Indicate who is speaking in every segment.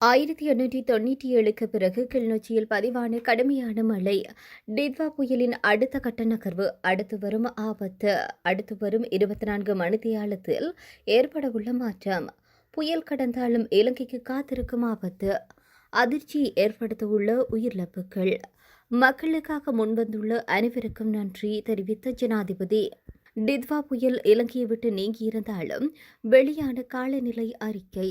Speaker 1: 1897க்கு பிறகு கிளிநொச்சியில் பதிவான கடுமையான மழை. டிட்வா புயலின் அடுத்த கட்ட நகர்வு. அடுத்து வரும் ஆபத்து. அடுத்து வரும் 24 மணித்தியாலத்தில் ஏற்படவுள்ள மாற்றம். புயல் கடந்தாலும் இலங்கைக்கு காத்திருக்கும் ஆபத்து. அதிர்ச்சி ஏற்படுத்தவுள்ள உயிரிழப்புகள். மக்களுக்காக முன்வந்துள்ள அனைவருக்கும் நன்றி தெரிவித்த ஜனாதிபதி. டிட்வா புயல் இலங்கையை விட்டு நீங்கியிருந்தாலும் வெளியான காலநிலை அறிக்கை.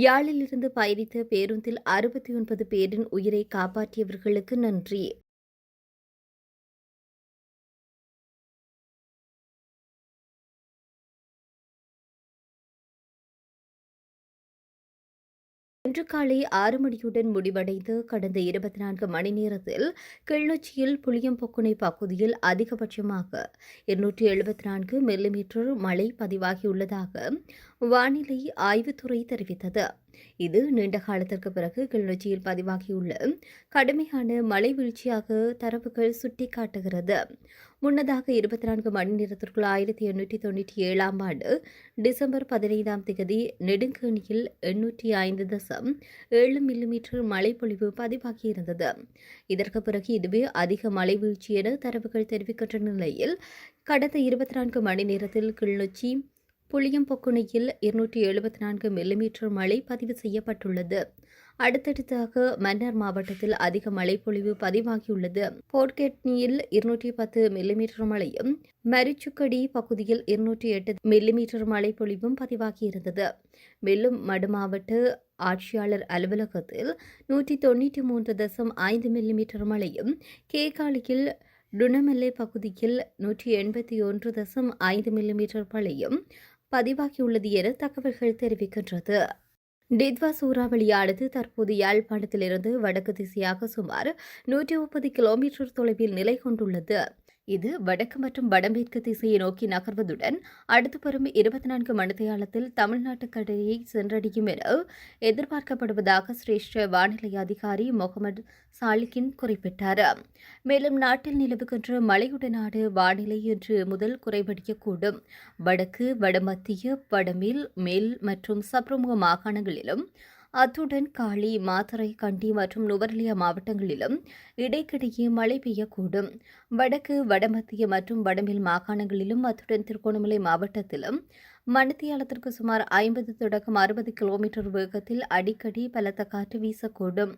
Speaker 1: யாழிலிருந்து பயணித்த பேருந்தில் 69 பேரின் உயிரை காப்பாற்றியவர்களுக்கு நன்றி. இன்று காலை 6 மணியுடன் முடிவடைந்து கடந்த 24 மணி நேரத்தில் கிளிநொச்சியில் புளியம்பொக்குனை பகுதியில் அதிகபட்சமாக 274 மில்லிமீட்டர் மழை பதிவாகியுள்ளதாக வானிலை ஆய்வுத்துறை தெரிவித்தது. இது நீண்ட காலத்திற்கு பிறகு கிளிநொச்சியில் பதிவாகியுள்ள கடுமையான மழை வீழ்ச்சியாக தரவுகள் சுட்டிக்காட்டுகிறது. முன்னதாக 24 மணி நேரத்திற்குள் 1897ஆம் ஆண்டு டிசம்பர் 15ஆம் தேதி நெடுங்கேணியில் 805.7 மில்லிமீட்டர் மழைப்பொழிவு பதிவாகியிருந்தது. இதற்கு பிறகு இதுவே அதிக மழை வீழ்ச்சி என தரவுகள் தெரிவிக்கின்ற நிலையில் கடந்த 24 மணி நேரத்தில் கிளிநொச்சி புளியம்பொக்குனையில் 274 மில்லிமீட்டர் மழை பதிவு செய்யப்பட்டுள்ளது. அடுத்தடுத்தாக மன்னார் மாவட்டத்தில் அதிக மழைப்பொழிவு பதிவாகியுள்ளது. போர்ட்கெட்னியில் 210 மில்லிமீட்டர் மழையும், மரிச்சுக்கடி பகுதியில் 208 மில்லிமீட்டர் மழைப்பொழிவும் பதிவாகியிருந்தது. மேலும் மடுமாவட்ட ஆட்சியாளர் அலுவலகத்தில் 193.5 மில்லிமீட்டர் மழையும், கேகாலியில் டுனமெல்லே பகுதியில் 181.5 மில்லிமீட்டர் மழையும் பதிவாகியுள்ளது என தகவல்கள் தெரிவிக்கின்றது. டிட்வா சூறாவளியானது தற்போது யாழ்ப்பாணத்திலிருந்து வடக்கு திசையாக சுமார் 130 கிலோமீட்டர் தொலைவில் நிலை கொண்டுள்ளது. இது வடக்கு மற்றும் வடமேற்கு திசையை நோக்கி நகர்வதுடன் அடுத்து வரும் 24 மணித்தியாலத்தில் தமிழ்நாட்டு கடலையை சென்றடையும் என எதிர்பார்க்கப்படுவதாக சிரேஷ்ட வானிலை அதிகாரி முகமது சாலிகின் குறிப்பிட்டார். மேலும் நாட்டில் நிலவுகின்ற மழையுடனான வானிலை இன்று முதல் குறைவடையக்கூடும். வடக்கு, வடமத்திய, வடமேல், மேல் மற்றும் சப்ரமுக மாகாணங்களிலும் அத்துடன் காலி, மாத்தறை, கண்டி மற்றும் நுவரெலியா மாவட்டங்களிலும் இடைக்கிடையே மழை பெய்யக்கூடும். வடக்கு, வடமத்திய மற்றும் வடமேல் மாகாணங்களிலும் அத்துடன் திருகோணமலை மாவட்டத்திலும் மணித்தியாலத்திற்கு சுமார் 50 தொடக்கம் 60 கிலோமீட்டர் வேகத்தில் அடிக்கடி பலத்த காற்று வீசக்கூடும்.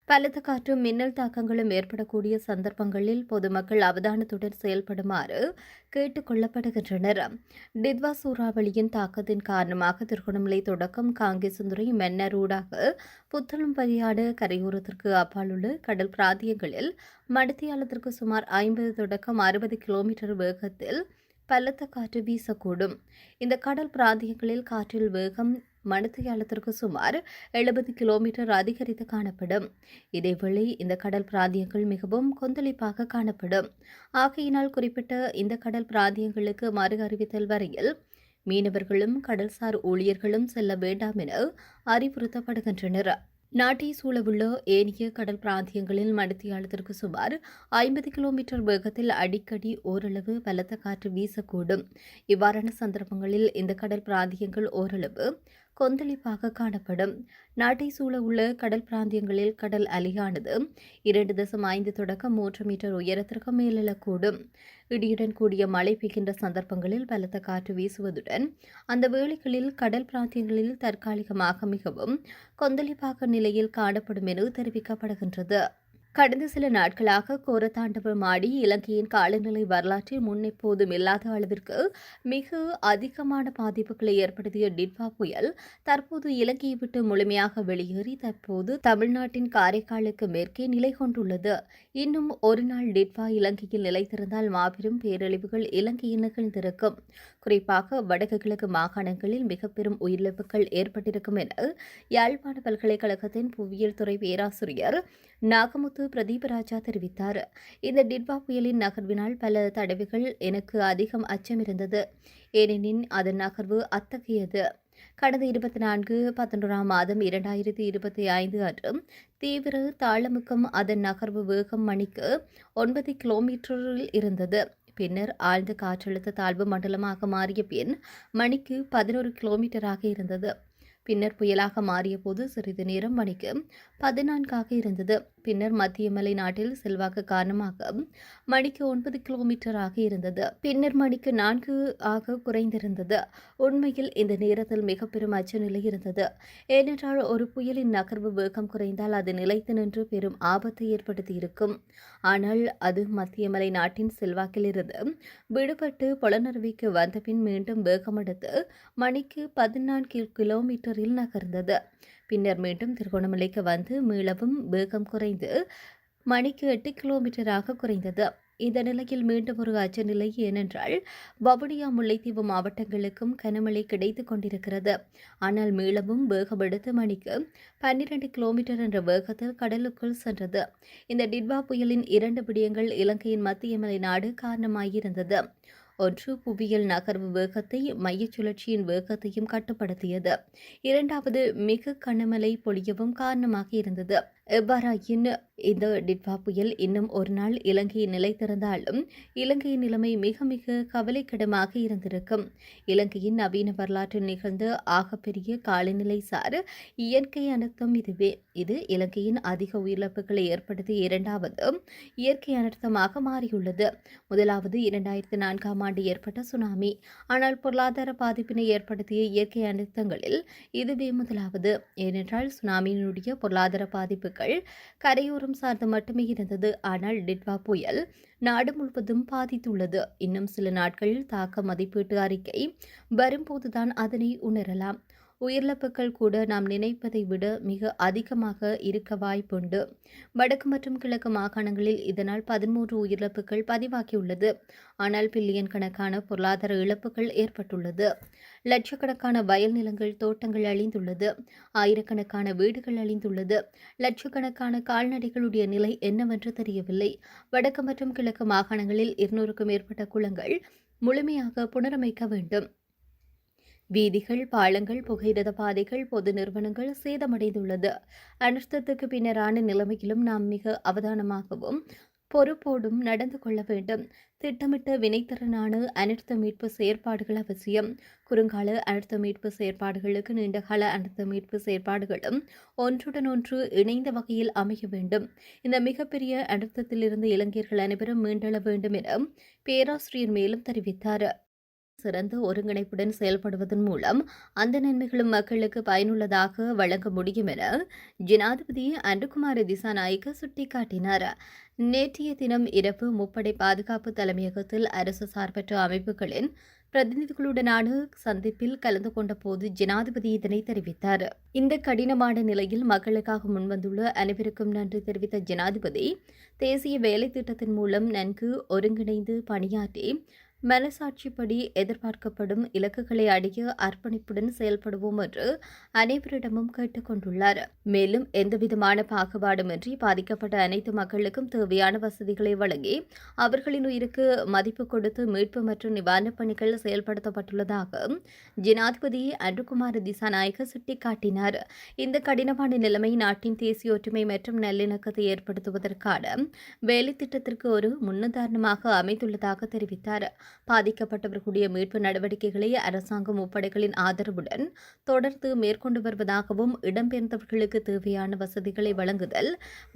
Speaker 1: பலத்த காற்றும் மின்னல் தாக்கங்களும் ஏற்படக்கூடிய சந்தர்ப்பங்களில் பொதுமக்கள் அவதானத்துடன் செயல்படுமாறு கேட்டுக் கொள்ளப்படுகின்றனர். டிட்வா சூறாவளியின் தாக்கத்தின் காரணமாக திருகோணமலை தொடக்கம் காங்கேசந்துறை மன்னார் ஊடாக புத்தளம் வழியான கரையோரத்திற்கு அப்பாலுள்ள கடல் பிராந்தியங்களில் மணித்தியாலத்திற்கு சுமார் 50 தொடக்கம் 60 கிலோமீட்டர் வேகத்தில் பலத்த காற்று வீசக்கூடும். இந்த கடல் பிராந்தியங்களில் காற்றில் வேகம் மணித்தியாலத்திற்கு சுமார் 70 கிலோமீட்டர் அதிகரித்து காணப்படும். இதேவேளை இந்த கடல் பிராந்தியங்கள் மிகவும் கொந்தளிப்பாக காணப்படும். ஆகையினால் குறிப்பிட்ட இந்த கடல் பிராந்தியங்களுக்கு மறு அறிவித்தல் வரையில் மீனவர்களும் கடல்சார் ஊழியர்களும் செல்ல வேண்டாம் என அறிவுறுத்தப்படுகின்றனர். நாட்டை சூழவுள்ள ஏனைய கடல் பிராந்தியங்களில் மணித்தியாலத்திற்கு சுமார் 50 கிலோமீட்டர் வேகத்தில் அடிக்கடி ஓரளவு பலத்த காற்று வீசக்கூடும். இவ்வாறான சந்தர்ப்பங்களில் இந்த கடல் பிராந்தியங்கள் ஓரளவு கொந்தளிப்பாக காணப்படும். நாட்டை சூழ உள்ள கடல் பிராந்தியங்களில் கடல் அலையானது 2.5 தொடக்கம் 3 மீட்டர் உயரத்திற்கு மேலெழக்கூடும். இடியுடன் கூடிய மழை பெய்கின்ற சந்தர்ப்பங்களில் பலத்த காற்று வீசுவதுடன் அந்த வேளைகளில் கடல் பிராந்தியங்களில் தற்காலிகமாக மிகவும் கொந்தளிப்பாக நிலையில் காணப்படும் என தெரிவிக்கப்படுகின்றது. கடந்த சில நாட்களாக கோரத்தாண்டவமாடி இலங்கையின் காலநிலை வரலாற்றில் முன்னெப்போதும் இல்லாத அளவிற்கு மிக அதிகமான பாதிப்புகளை ஏற்படுத்திய டிட்வா புயல் தற்போது இலங்கையை விட்டு முழுமையாக வெளியேறி தற்போது தமிழ்நாட்டின் காரைக்காலுக்கு மேற்கே நிலை கொண்டுள்ளது. இன்னும் ஒரு நாள் டிட்வா இலங்கையில் நிலைத்திருந்தால் மாபெரும் பேரழிவுகள் இலங்கையில் நிகழ்ந்திருக்கும். குறிப்பாக வடக்கு கிழக்கு மாகாணங்களில் மிக பெரும் உயிரிழப்புகள் ஏற்பட்டிருக்கும் என யாழ்ப்பாண பல்கலைக்கழகத்தின் புவியியல் துறை பேராசிரியர் நாகமுத்து பிரதீபராஜா தெரிவித்தார். இந்த டிட்வா புயலின் நகர்வினால் பல தடவைகள் எனக்கு அதிகம் அச்சமிருந்தது. ஏனெனில் அதன் நகர்வு அத்தகையது. கடந்த 24/11 மாதம் 2025 அன்று தீவிர தாளமுக்கம் அதன் நகர்வு வேகம் மணிக்கு 9 கிலோமீட்டரில் இருந்தது. பின்னர் ஆழ்ந்த காற்றழுத்த தாழ்வு மண்டலமாக மாறிய பின் மணிக்கு 11 கிலோமீட்டராக இருந்தது. பின்னர் புயலாக மாறிய போது சிறிது நேரம் மணிக்கு 14 இருந்தது. பின்னர் மத்திய மலை நாட்டில் செல்வாக்கு காரணமாக மணிக்கு 9 கிலோமீட்டராக இருந்தது. பின்னர் மணிக்கு 4 ஆக குறைந்திருந்தது. உண்மையில் இந்த நேரத்தில் மிக பெரும் அச்சநிலை இருந்தது. ஏனென்றால் ஒரு புயலின் நகர்வு வேகம் குறைந்தால் அது நிலைத்து நின்று பெரும் ஆபத்தை ஏற்படுத்தியிருக்கும். ஆனால் அது மத்திய மலை நாட்டின் செல்வாக்கில் இருந்து விடுபட்டு பொலனறுவிக்கு வந்தபின் மீண்டும் வேகமெடுத்து மணிக்கு 14 கிலோமீட்டரில் நகர்ந்தது. பின்னர் மீண்டும் திருகோணமலைக்கு வந்து மீளவும் வேகம் குறைந்து மணிக்கு 8 கிலோமீட்டராக குறைந்தது. இந்த நிலையில் மீண்டும் ஒரு அச்சநிலை. ஏனென்றால் வவுனியா முல்லைத்தீவு மாவட்டங்களுக்கும் கனமழை கிடைத்துக் கொண்டிருக்கிறது. ஆனால் மீளவும் வேகமெடுத்து மணிக்கு 12 கிலோமீட்டர் என்ற வேகத்தில் கடலுக்குள் சென்றது. இந்த டிட்வா புயலின் 2 விடயங்கள் இலங்கையின் மத்திய மலை நாடு காரணமாயிருந்தது. ஒன்று, புவியியல் நகர்வு வேகத்தை மையச் சுழற்சியின் வேகத்தையும் கட்டுப்படுத்தியது. இரண்டாவது, மிக கனமழை பொழியவும் காரணமாக இருந்தது. எவ்வாறாயின் இந்த டிட்வா புயல் இன்னும் ஒரு நாள் இலங்கையில் நிலைத்திருந்தாலும் இலங்கையின் நிலைமை மிக மிக கவலைக்கிடமாக இருந்திருக்கும். இலங்கையின் நவீன வரலாற்றில் நிகழ்ந்த ஆகப்பெரிய காலநிலை சார் இயற்கை அனர்த்தம் இதுவே. இது இலங்கையின் அதிக உயிரிழப்புகளை ஏற்படுத்திய இரண்டாவது இயற்கை அனர்த்தமாக மாறியுள்ளது. முதலாவது 2004 ஆண்டு ஏற்பட்ட சுனாமி. ஆனால் பொருளாதார பாதிப்பினை ஏற்படுத்திய இயற்கை அனர்த்தங்களில் இதுவே முதலாவது. ஏனென்றால் சுனாமியினுடைய பொருளாதார பாதிப்புகள் கரையோரம் சார்ந்து மட்டுமே இருந்தது. ஆனால் டிட்வா புயல் நாடு முழுவதும் பாதித்துள்ளது. இன்னும் சில நாட்களில் தாக்க மதிப்பீட்டு அறிக்கை வரும்போதுதான் அதனை உணரலாம். உயிரிழப்புகள் கூட நாம் நினைப்பதை விட மிக அதிகமாக இருக்க வாய்ப்புண்டு. வடக்கு மற்றும் கிழக்கு மாகாணங்களில் இதனால் 13 உயிரிழப்புகள் பதிவாகியுள்ளது. ஆனால் பில்லியன் கணக்கான பொருளாதார இழப்புகள் ஏற்பட்டுள்ளது. லட்சக்கணக்கான வயல் நிலங்கள், தோட்டங்கள் அழிந்துள்ளது. ஆயிரக்கணக்கான வீடுகள் அழிந்துள்ளது. லட்சக்கணக்கான கால்நடைகளுடைய நிலை என்னவென்று தெரியவில்லை. வடக்கு மற்றும் கிழக்கு மாகாணங்களில் 200க்கும் மேற்பட்ட குளங்கள் முழுமையாக புனரமைக்க வேண்டும். வீதிகள், பாலங்கள், புகையிரத பாதைகள், பொது நிறுவனங்கள் சேதமடைந்துள்ளது. அனர்த்தத்துக்கு பின்னரான நிலைமையிலும் நாம் மிக அவதானமாகவும் பொறுப்போடும் நடந்து கொள்ள வேண்டும். திட்டமிட்ட வினைத்திறனான அனர்த்த மீட்பு செயற்பாடுகள் அவசியம். குறுங்கால அனர்த்த மீட்பு செயற்பாடுகளுக்கு நீண்டகால அனர்த்த மீட்பு செயற்பாடுகளும் ஒன்றுடன் ஒன்று இணைந்த வகையில் அமைய வேண்டும். இந்த மிகப்பெரிய அனர்த்தத்திலிருந்து இளைஞர்கள் அனைவரும் மீண்டெழ வேண்டும் என பேராசிரியர் மேலும் தெரிவித்தார். சிறந்த ஒருங்கிணைப்புடன் செயல்படுவதன் மூலம் அந்த நன்மைகளும் மக்களுக்கு பயனுள்ளதாக வழங்க முடியும் என ஜனாதிபதி அன்றுகுமார திசாநாயக்க சுட்டிக்காட்டினார். நேற்றைய தினம் இரவு முப்படை பாதுகாப்பு தலைமையகத்தில் அரசு சார்பற்ற அமைப்புகளின் பிரதிநிதிகளுடனான சந்திப்பில் கலந்து கொண்ட போது ஜனாதிபதி இதனை தெரிவித்தார். இந்த கடினமான நிலையில் மக்களுக்காக முன்வந்துள்ள அனைவருக்கும் நன்றி தெரிவித்த ஜனாதிபதி, தேசிய வேலை திட்டத்தின் மூலம் நன்கு ஒருங்கிணைந்து பணியாற்றி மனசாட்சிப்படி எதிர்பார்க்கப்படும் இலக்குகளை அடைய அர்ப்பணிப்புடன் செயல்படுவோம் என்று அனைவரிடமும் கேட்டுக் கொண்டுள்ளார். மேலும் எந்தவிதமான பாகுபாடுமின்றி பாதிக்கப்பட்ட அனைத்து மக்களுக்கும் தேவையான வசதிகளை வழங்கி அவர்களின் உயிருக்கு மதிப்பு கொடுத்து மீட்பு மற்றும் நிவாரணப் பணிகள் செயல்படுத்தப்பட்டுள்ளதாக ஜனாதிபதி அன்றுகுமார திசாநாயக்க சுட்டிக்காட்டினார். இந்த கடினமான நிலைமை நாட்டின் தேசிய ஒற்றுமை மற்றும் நல்லிணக்கத்தை ஏற்படுத்துவதற்கான வேலை திட்டத்திற்கு ஒரு முன்னுதாரணமாக அமைந்துள்ளதாக தெரிவித்தார். பாதிக்கப்பட்டவர்களுடைய மீட்பு நடவடிக்கைகளை அரசாங்கம் முப்படைகளின் ஆதரவுடன் தொடர்ந்து மேற்கொண்டு வருவதாகவும், இடம்பெயர்ந்தவர்களுக்கு தேவையான வசதிகளை வழங்குதல்,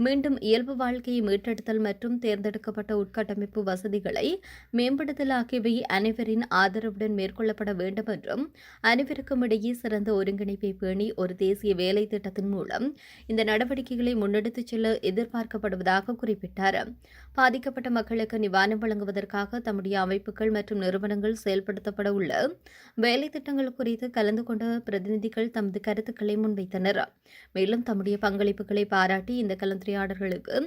Speaker 1: மீண்டும் இயல்பு வாழ்க்கையை மீட்டெடுத்தல் மற்றும் தேர்ந்தெடுக்கப்பட்ட உட்கட்டமைப்பு வசதிகளை மேம்படுத்தல் ஆகியவை அனைவரின் ஆதரவுடன் மேற்கொள்ளப்பட வேண்டும் என்றும், அனைவருக்கும் இடையே சிறந்த ஒருங்கிணைப்பை பேணி ஒரு தேசிய வேலை திட்டத்தின் மூலம் இந்த நடவடிக்கைகளை முன்னெடுத்துச் செல்ல எதிர்பார்க்கப்படுவதாக குறிப்பிட்டார். பாதிக்கப்பட்ட மக்களுக்கு நிவாரணம் வழங்குவதற்காக தம்முடைய அமைப்புகள் மற்றும் நிறுவனங்கள் செயல்படுத்தப்பட உள்ள வேலை திட்டங்கள் குறித்து கலந்து கொண்ட பிரதிநிதிகள் தமது கருத்துக்களை முன்வைத்தனர். மேலும் தம்முடைய பங்களிப்புகளை பாராட்டி இந்த கலந்துரையாடல்களுக்கு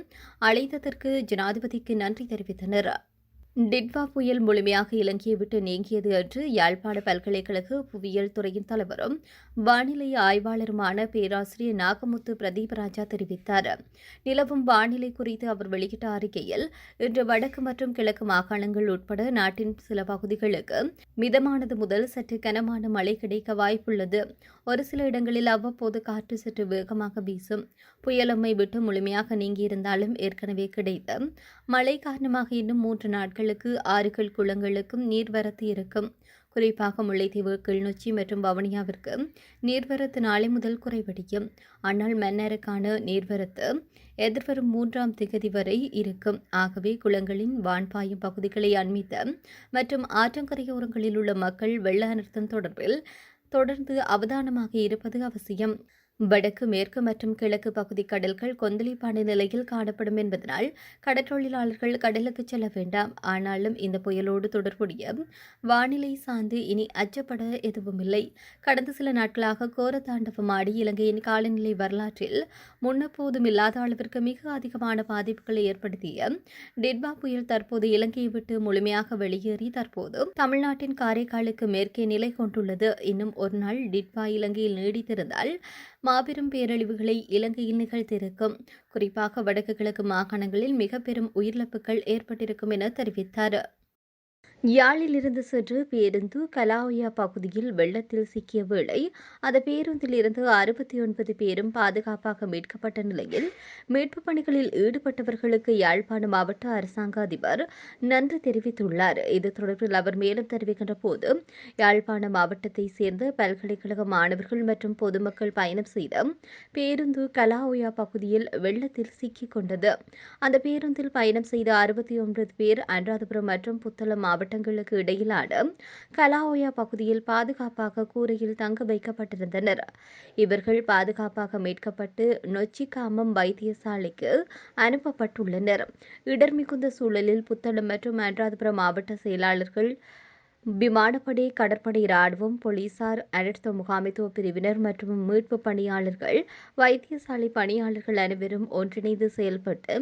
Speaker 1: அழைத்ததற்கு ஜனாதிபதிக்கு நன்றி தெரிவித்தனர். டிட்வா புயல் முழுமையாக இலங்கையை விட்டு நீங்கியது என்று யாழ்ப்பாண பல்கலைக்கழக புவியியல் துறையின் தலைவரும் வானிலை ஆய்வாளருமான பேராசிரியர் நாகமுத்து பிரதீபராஜா தெரிவித்தார். நிலவும் வானிலை குறித்து அவர் வெளியிட்ட அறிக்கையில், இன்று வடக்கு மற்றும் கிழக்கு மாகாணங்கள் உட்பட நாட்டின் சில பகுதிகளுக்கு மிதமானது முதல் சற்று கனமான மழை கிடைக்க வாய்ப்புள்ளது. ஒரு சில இடங்களில் அவ்வப்போது காற்று சற்று வேகமாக வீசும். புயல் நம்மை விட்டு முழுமையாக நீங்கியிருந்தாலும் ஏற்கனவே கிடைத்த மழை காரணமாக இன்னும் 3 நாட்களுக்கு ஆறுகள், குளங்களுக்கும் நீர்வரத்து இருக்கும். குறிப்பாக முல்லைத்தீவு, கிளிநொச்சி மற்றும் வவுனியாவிற்கு நீர்வரத்து நாளை முதல் குறைவடையும். ஆனால் மன்னாருக்கான நீர்வரத்து எதிர்வரும் 3ஆம் திகதி வரை இருக்கும். ஆகவே குளங்களின் வான்பாயும் பகுதிகளை அண்மித்த மற்றும் ஆற்றங்கரையோரங்களில் உள்ள மக்கள் வெள்ள அனர்த்தம் தொடர்பில் தொடர்ந்து அவதானமாக இருப்பது அவசியம். வடக்கு, மேற்கு மற்றும் கிழக்கு பகுதி கடல்கள் கொந்தளிப்பான நிலையில் காணப்படும் என்பதனால் கடற்றொழிலாளர்கள் கடலுக்கு செல்ல வேண்டாம். ஆனாலும் இந்த புயலோடு தொடர்புடைய வானிலை சார்ந்து இனி அச்சப்பட எதுவுமில்லை. கடந்த சில நாட்களாக கோர தாண்டவமாடி இலங்கையின் காலநிலை வரலாற்றில் முன்னெப்போதும் இல்லாத அளவிற்கு மிக அதிகமான பாதிப்புகளை ஏற்படுத்திய டிட்வா புயல் தற்போது இலங்கையை விட்டு முழுமையாக வெளியேறி தற்போது தமிழ்நாட்டின் காரைக்காலுக்கு மேற்கே நிலை கொண்டுள்ளது. இன்னும் ஒரு நாள் டிட்வா இலங்கையில் நீடித்திருந்தால் மாபெரும் பேரழிவுகளை இலங்கையில் நிகழ்த்திருக்கும். குறிப்பாக வடக்கு கிழக்கு மாகாணங்களில் மிக பெரும் உயிரிழப்புகள் ஏற்பட்டிருக்கும் என தெரிவித்தார். யாழிலிருந்து சென்று பேருந்து கலாஒயா பகுதியில் வெள்ளத்தில் சிக்கிய வேளை அந்த பேருந்தில் இருந்து 69 பேரும் பாதுகாப்பாக மீட்கப்பட்ட நிலையில் மீட்புப் பணிகளில் ஈடுபட்டவர்களுக்கு யாழ்ப்பாண மாவட்ட அரசாங்க அதிபர் நன்றி தெரிவித்துள்ளார். இது தொடர்பில் அவர் மேலும் தெரிவிக்கின்ற போது, யாழ்ப்பாண மாவட்டத்தைச் சேர்ந்த பல்கலைக்கழக மாணவர்கள் மற்றும் பொதுமக்கள் பயணம் செய்த பேருந்து கலாஒயா பகுதியில் வெள்ளத்தில் சிக்கிக் கொண்டது. அந்த பேருந்தில் பயணம் செய்த 69 பேர் அனுராதபுரம் மற்றும் புத்தளம் மாவட்டங்களுக்கு இடையிலான கலாஒயா பகுதியில் பாதுகாப்பாக கூரையில் தங்க வைக்கப்பட்டிருந்தனர். இவர்கள் பாதுகாப்பாக மீட்கப்பட்டு நொச்சிக்காமம் வைத்தியசாலைக்கு அனுப்பப்பட்டுள்ளனர். இடர் மிகுந்த சூழலில் புத்தளம் மற்றும் அனுராதபுரம் மாவட்ட செயலாளர்கள், விமானப்படை, கடற்படை, ராணுவம், போலீசார், அனர்த்த முகாமைத்துவ பிரிவினர் மற்றும் மீட்பு பணியாளர்கள், வைத்தியசாலை பணியாளர்கள் அனைவரும் ஒன்றிணைந்து செயல்பட்டு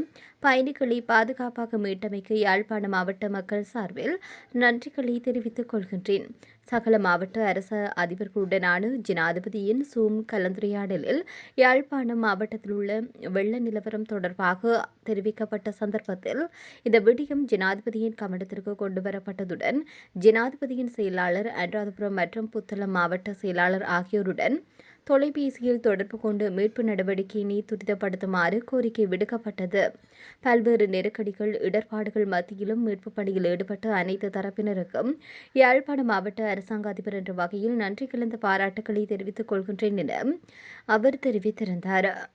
Speaker 1: பயணிகளை பாதுகாப்பாக மீட்டமைக்க யாழ்ப்பாண மாவட்ட மக்கள் சார்பில் நன்றிகளை தெரிவித்துக் கொள்கின்றேன். சகல மாவட்ட அரச அதிபர்களுடனான ஜனாதிபதியின் சூம் கலந்துரையாடலில் யாழ்ப்பாணம் மாவட்டத்தில் உள்ள வெள்ள நிலவரம் தொடர்பாக தெரிவிக்கப்பட்ட சந்தர்ப்பத்தில் இந்த விடயம் ஜனாதிபதியின் கவனத்திற்கு கொண்டுவரப்பட்டதுடன் ஜனாதிபதியின் செயலாளர், அனுராதபுரம் மற்றும் புத்தளம் மாவட்ட செயலாளர் ஆகியோருடன் தொலைபேசியில் தொடர்பு கொண்டு மீட்பு நடவடிக்கையினை துரிதப்படுத்துமாறு கோரிக்கை விடுக்கப்பட்டது. பல்வேறு நெருக்கடிகள், இடர்பாடுகள் மத்தியிலும் மீட்புப் பணியில் ஈடுபட்ட அனைத்து தரப்பினருக்கும் யாழ்ப்பாண மாவட்ட அரசாங்க அதிபர் என்ற வகையில் நன்றி கலந்த பாராட்டுக்களை தெரிவித்துக் கொள்கின்றேன் என அவர் தெரிவித்திருந்தார்.